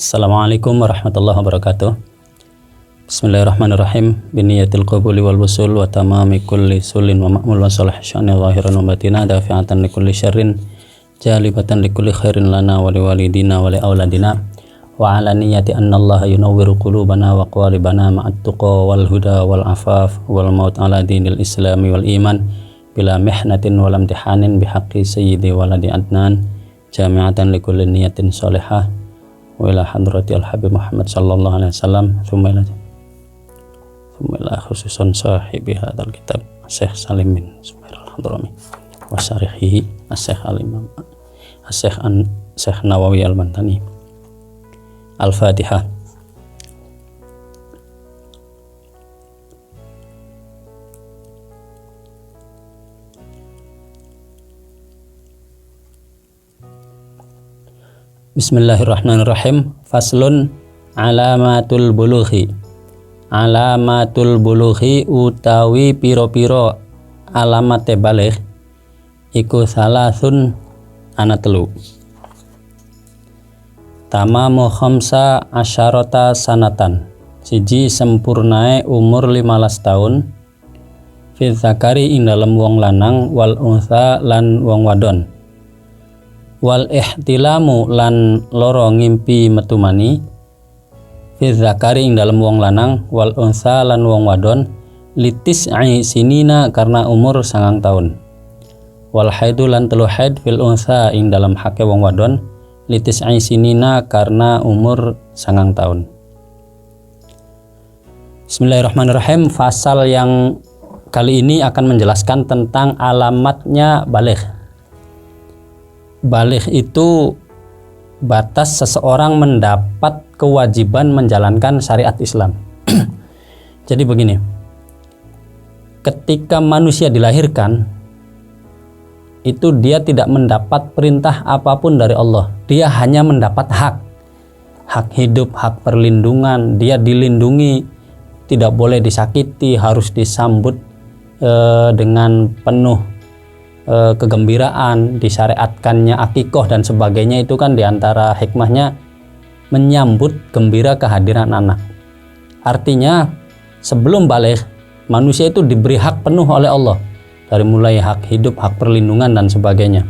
Assalamualaikum warahmatullahi wabarakatuh. Bismillahirrahmanirrahim. Biniyatil qabuli wal wusul wa tamami kulli sulin wa ma'mul wa salah sya'ni zahiran wa batina dafi'atan li kulli syarrin jalibatan li kulli khairin lana wa li walidina wa li auladina wa ala niyati anna allaha yunawwiru qulubana wa qawalibana ma'at tuqa wal huda wal afaf wal maut ala dinil islami wal iman bila mihnatin wal imtihanin bihaqqi sayyidi waladi adnan jami'atan li kulli niyatin salihah wa ila hadrati al-habib Muhammad sallallahu alaihi wasallam thumma ila khususan sahibi hadzal kitab Syekh Salim bin Sumair al-Hadrami wa syarihi Syekh al-Imam Syekh Nawawi al-Bantani. Al-Fatihah. Bismillahirrahmanirrahim. Faslun alamatul bulughi. Alamatul bulughi utawi piro-piro alamate baligh iku salasun ana telu. Tamamu khamsa asyarata sanatan. Siji sempurnae umur 15 tahun. Fi zakari ing dalem wong lanang wal untha lan wong wadon. Wal ihtilamu lan loro ngimpi metu mani fi zakari ing dalem wong lanang wal unsa lan wong wadon litis'i sinina karena umur 9 tahun. Wal haidu lan telu haid fil unsa ing dalem hake wong wadon litis'i sinina karena umur 9 tahun. Bismillahirrahmanirrahim. Fasal yang kali ini akan menjelaskan tentang alamatnya baligh. Baligh itu batas seseorang mendapat kewajiban menjalankan syariat Islam. Jadi begini, ketika manusia dilahirkan itu dia tidak mendapat perintah apapun dari Allah. Dia hanya mendapat hak hidup, hak perlindungan. Dia dilindungi, tidak boleh disakiti, harus disambut dengan penuh kegembiraan, disyariatkannya akikoh dan sebagainya. Itu kan diantara hikmahnya menyambut gembira kehadiran anak. Artinya sebelum baligh manusia itu diberi hak penuh oleh Allah, dari mulai hak hidup, hak perlindungan dan sebagainya.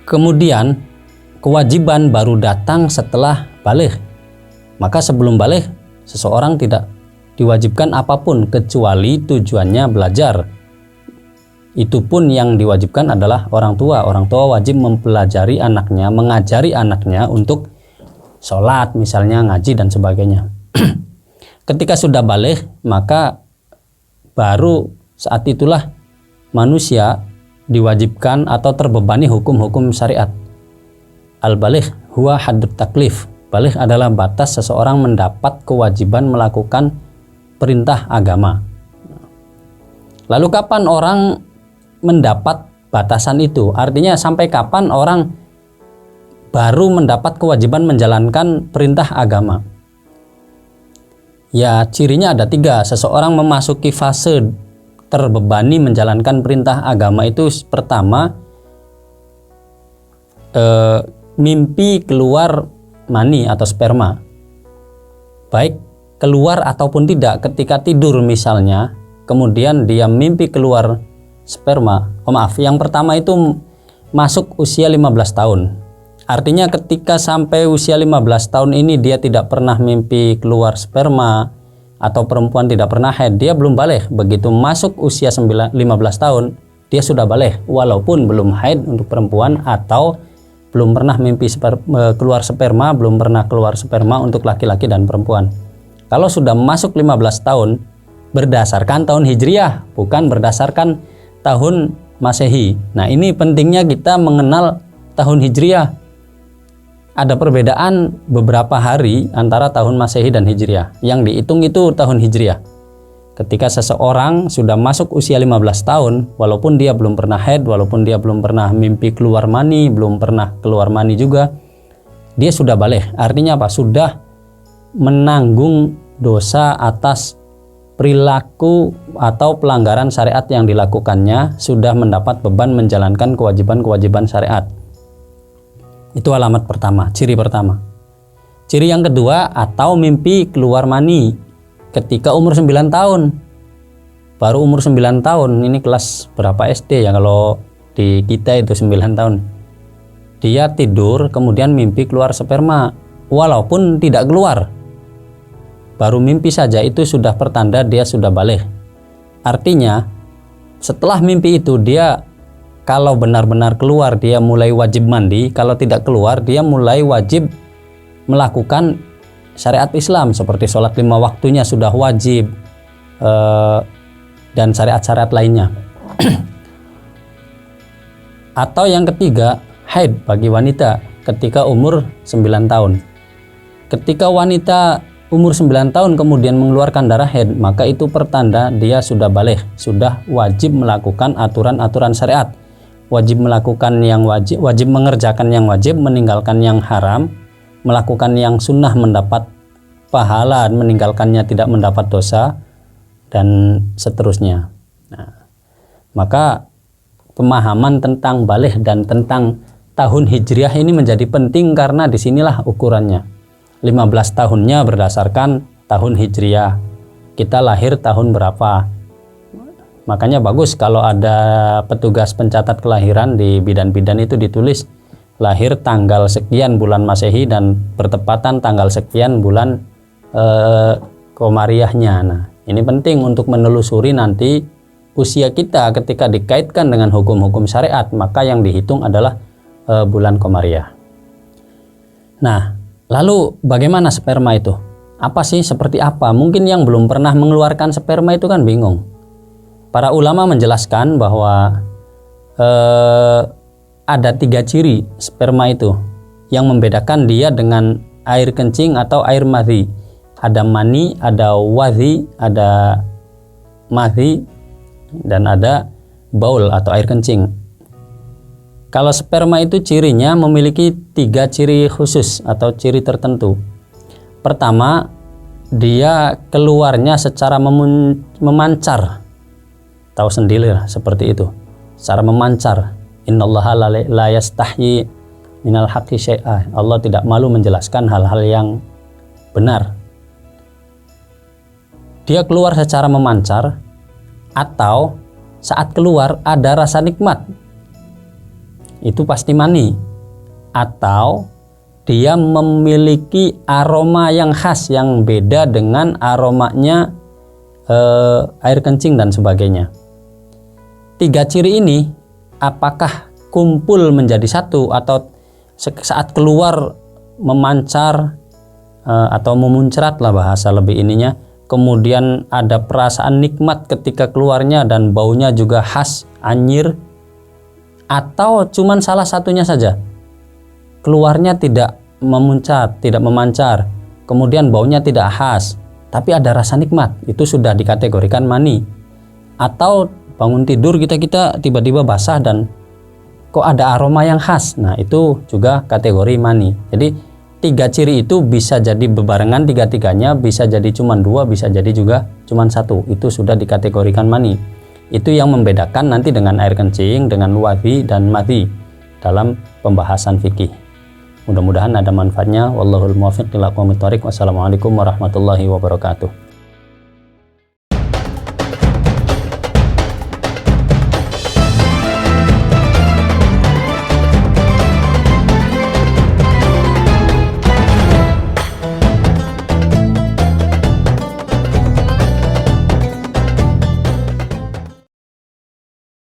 Kemudian kewajiban baru datang setelah baligh. Maka sebelum baligh seseorang tidak diwajibkan apapun kecuali tujuannya belajar. Itu pun yang diwajibkan adalah orang tua. Orang tua wajib mempelajari anaknya, mengajari anaknya untuk sholat misalnya, ngaji dan sebagainya. Ketika sudah baligh, maka baru saat itulah manusia diwajibkan atau terbebani hukum-hukum syariat. Al-baligh huwa haddut taklif. Baligh adalah batas seseorang mendapat kewajiban melakukan perintah agama. Lalu kapan orang mendapat batasan itu? Artinya sampai kapan orang baru mendapat kewajiban menjalankan perintah agama? Ya, cirinya ada 3. Seseorang memasuki fase terbebani menjalankan perintah agama itu pertama, mimpi keluar mani atau sperma, baik keluar ataupun tidak. Ketika tidur misalnya, kemudian dia mimpi keluar sperma, yang pertama itu masuk usia 15 tahun. Artinya ketika sampai usia 15 tahun ini dia tidak pernah mimpi keluar sperma atau perempuan tidak pernah haid, dia belum baligh. Begitu masuk usia 15 tahun dia sudah baligh, walaupun belum haid untuk perempuan atau belum pernah mimpi keluar sperma, belum pernah keluar sperma untuk laki-laki dan perempuan. Kalau sudah masuk 15 tahun berdasarkan tahun Hijriah, bukan berdasarkan tahun Masehi. Nah, ini pentingnya kita mengenal tahun Hijriah. Ada perbedaan beberapa hari antara tahun Masehi dan Hijriah. Yang dihitung itu tahun Hijriah. Ketika seseorang sudah masuk usia 15 tahun, walaupun dia belum pernah haid, walaupun dia belum pernah mimpi keluar mani, belum pernah keluar mani juga, dia sudah baligh. Artinya apa? Sudah menanggung dosa atas perilaku atau pelanggaran syariat yang dilakukannya, sudah mendapat beban menjalankan kewajiban-kewajiban syariat. Itu alamat pertama, ciri pertama. Ciri yang kedua, atau mimpi keluar mani ketika umur 9 tahun. Baru umur 9 tahun, ini kelas berapa SD ya kalau di kita itu 9 tahun. Dia tidur kemudian mimpi keluar sperma walaupun tidak keluar. Baru mimpi saja itu sudah pertanda dia sudah baligh. Artinya setelah mimpi itu dia kalau benar-benar keluar dia mulai wajib mandi, kalau tidak keluar dia mulai wajib melakukan syariat Islam seperti sholat 5 waktunya sudah wajib dan syariat-syariat lainnya. Atau yang ketiga, haid bagi wanita ketika umur 9 tahun. Ketika wanita umur 9 tahun kemudian mengeluarkan darah haid, maka itu pertanda dia sudah baligh, sudah wajib melakukan aturan-aturan syariat, wajib melakukan yang wajib, wajib mengerjakan yang wajib, meninggalkan yang haram, melakukan yang sunnah mendapat pahala, meninggalkannya tidak mendapat dosa, dan seterusnya. Nah, maka pemahaman tentang baligh dan tentang tahun hijriah ini menjadi penting karena disinilah ukurannya. 15 tahunnya berdasarkan tahun hijriah. Kita lahir tahun berapa? Makanya bagus kalau ada petugas pencatat kelahiran di bidan-bidan itu ditulis lahir tanggal sekian bulan Masehi dan bertepatan tanggal sekian bulan Komariahnya. Nah, ini penting untuk menelusuri nanti usia kita ketika dikaitkan dengan hukum-hukum syariat, maka yang dihitung adalah bulan Komariah. Nah, lalu bagaimana sperma itu? Apa sih, seperti apa? Mungkin yang belum pernah mengeluarkan sperma itu kan bingung. Para ulama menjelaskan bahwa ada 3 ciri sperma itu yang membedakan dia dengan air kencing atau air madhi. Ada mani, ada wadhi, ada madhi, dan ada baul atau air kencing. Kalau sperma itu cirinya memiliki 3 ciri khusus atau ciri tertentu. Pertama, dia keluarnya secara memancar. Tahu sendiri lah, seperti itu, secara memancar. Innallaha la yastahyi minal haqqi syai'a. Allah tidak malu menjelaskan hal-hal yang benar. Dia keluar secara memancar, atau saat keluar ada rasa nikmat, itu pasti mani. Atau dia memiliki aroma yang khas yang beda dengan aromanya air kencing dan sebagainya. 3 ciri ini apakah kumpul menjadi satu atau saat keluar memancar atau memuncrat lah bahasa lebih ininya, kemudian ada perasaan nikmat ketika keluarnya dan baunya juga khas, anyir, atau cuman salah satunya saja, keluarnya tidak memuncrat, tidak memancar, kemudian baunya tidak khas tapi ada rasa nikmat, itu sudah dikategorikan mani. Atau bangun tidur kita tiba-tiba basah dan kok ada aroma yang khas, nah itu juga kategori mani. Jadi 3 ciri itu bisa jadi bebarengan, 3-tiganya bisa jadi cuma 2, bisa jadi juga cuma 1, itu sudah dikategorikan mani. Itu yang membedakan nanti dengan air kencing, dengan wadhi dan madhi dalam pembahasan fikih. Mudah-mudahan ada manfaatnya. Wallahul muwaffiq ila aqwamit thoriq. Wassalamualaikum warahmatullahi wabarakatuh.